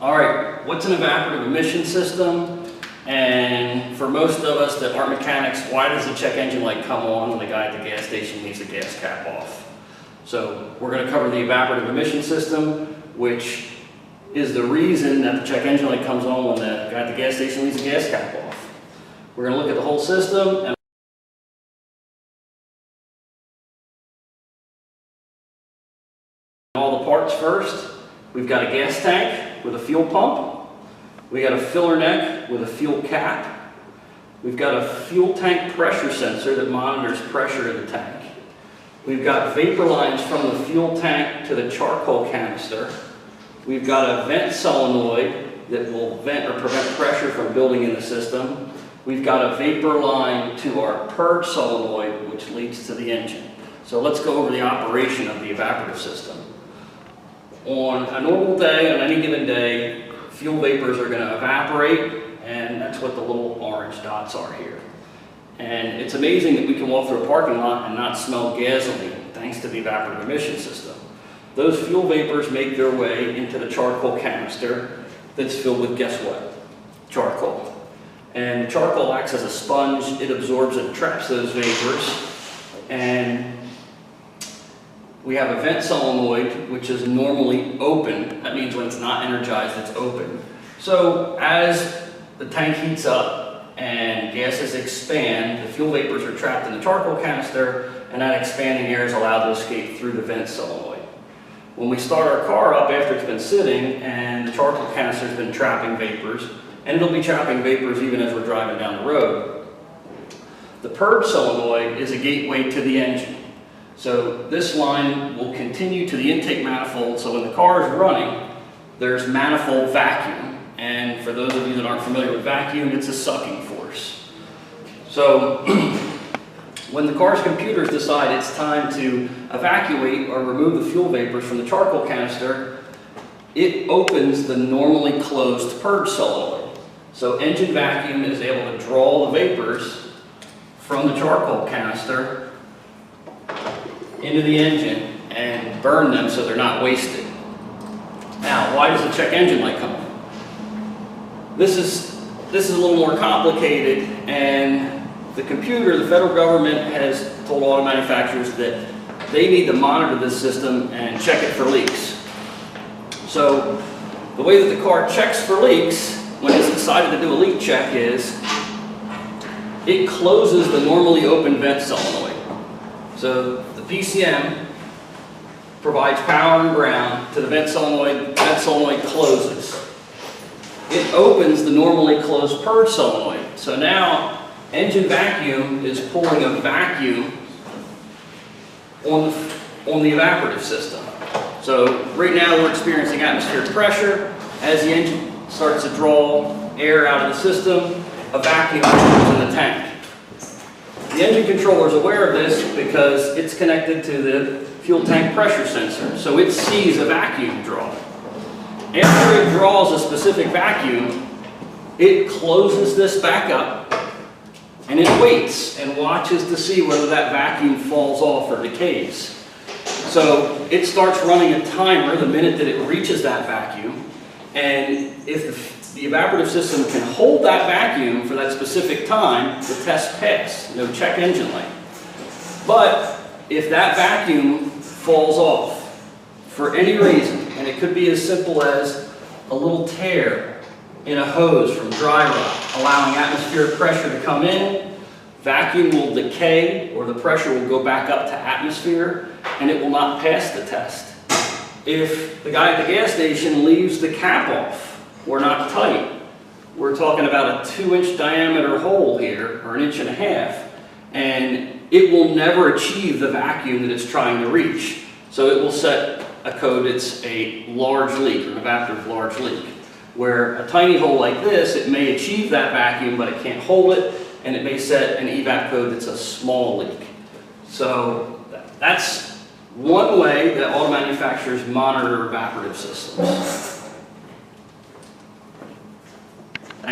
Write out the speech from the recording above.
All right, what's an evaporative emission system? And for most of us that aren't mechanics, why does the check engine light come on when the guy at the gas station leaves the gas cap off? So we're going to cover the evaporative emission system, which is the reason that the check engine light comes on when the guy at the gas station leaves the gas cap off. We're going to look at the whole system and all the parts first. We've got a gas tank with a fuel pump. We got a filler neck with a fuel cap. We've got a fuel tank pressure sensor that monitors pressure in the tank. We've got vapor lines from the fuel tank to the charcoal canister. We've got a vent solenoid that will vent or prevent pressure from building in the system. We've got a vapor line to our purge solenoid, which leads to the engine. So let's go over the operation of the evaporative system. On a normal day, on any given day, fuel vapors are going to evaporate, and that's what the little orange dots are here. And it's amazing that we can walk through a parking lot and not smell gasoline, thanks to the evaporative emission system. Those fuel vapors make their way into the charcoal canister that's filled with, guess what? Charcoal. And charcoal acts as a sponge. It absorbs and traps those vapors. And we have a vent solenoid, which is normally open. That means when it's not energized, it's open. So as the tank heats up and gases expand, the fuel vapors are trapped in the charcoal canister, and that expanding air is allowed to escape through the vent solenoid. When we start our car up after it's been sitting and the charcoal canister's been trapping vapors, and it'll be trapping vapors even as we're driving down the road, the purge solenoid is a gateway to the engine. So this line will continue to the intake manifold, so when the car is running, there's manifold vacuum. And for those of you that aren't familiar with vacuum, it's a sucking force. So when the car's computers decide it's time to evacuate or remove the fuel vapors from the charcoal canister, it opens the normally closed purge solenoid. So engine vacuum is able to draw the vapors from the charcoal canister into the engine and burn them so they're not wasted. Now, why does the check engine light come on? This is a little more complicated, and the federal government has told auto manufacturers that they need to monitor this system and check it for leaks. So the way that the car checks for leaks when it's decided to do a leak check is it closes the normally open vent solenoid. So the PCM provides power and ground to the vent solenoid closes. It opens the normally closed purge solenoid. So now engine vacuum is pulling a vacuum on the evaporative system. So right now we're experiencing atmospheric pressure. As the engine starts to draw air out of the system, a vacuum comes in the tank. The engine controller is aware of this because it's connected to the fuel tank pressure sensor, so it sees a vacuum draw. After it draws a specific vacuum, it closes this back up and it waits and watches to see whether that vacuum falls off or decays. So it starts running a timer the minute that it reaches that vacuum, and if the evaporative system can hold that vacuum for that specific time, the test passed, no check engine light. But if that vacuum falls off for any reason, and it could be as simple as a little tear in a hose from dry rot, allowing atmospheric pressure to come in, vacuum will decay, or the pressure will go back up to atmosphere, and it will not pass the test. If the guy at the gas station leaves the cap off, or not tight, we're talking about a 2-inch diameter hole here, or 1.5 inches, and it will never achieve the vacuum that it's trying to reach. So it will set a code that's a large leak, or an evaporative large leak, where a tiny hole like this, it may achieve that vacuum, but it can't hold it, and it may set an evap code that's a small leak. So that's one way that auto manufacturers monitor evaporative systems.